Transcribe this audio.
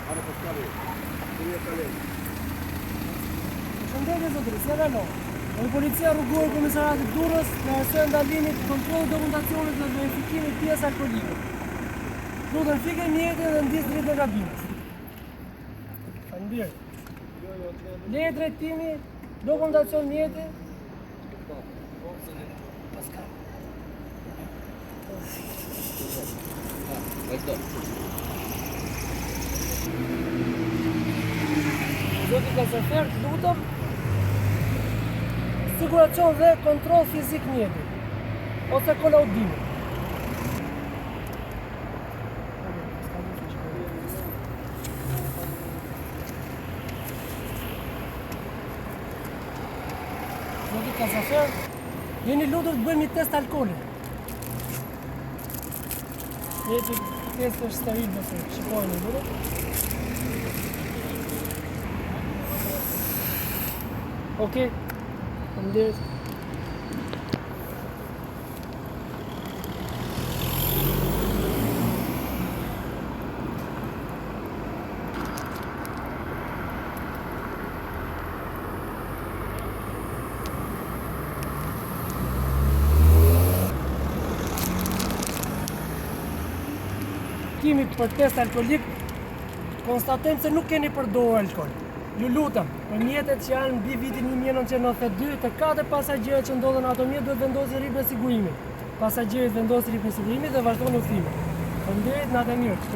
Ana Pascali, Kuria Kale. Shëndetje zotëri, si edhe no. Në policia rrugore komisariatit Durrës në arsye ndalimit kontrollit dokumentacionit dhe verifikimit pjesë alkolike. Lutem fikë mjetin dhe ndis drejt në kabinës. Faleminderit. Leje drejtimi, dokumentacion mjeti. Pascal. Zoti Kasafer, lutem siguracion dhe kontrol fizik mjeti ose kolaudimi. Zoti Kasafer, jeni lutur të bëjmë një test alkooli. Jeti test është steril nëse shikojnë lutem. Okej. Faleminderit. Kimi për test alkolik, konstatojmë se nuk keni përdorur alkool. Ju lutem, për mjetet që janë mbi vitin 1992, të 4 pasagjerët që ndodhen në ato mjet duhet vendosin rrip me sigurimin. Pasagjerët vendosin rrip me sigurimin dhe vazhdojnë udhëtimin. Faleminderit, natë e mirë.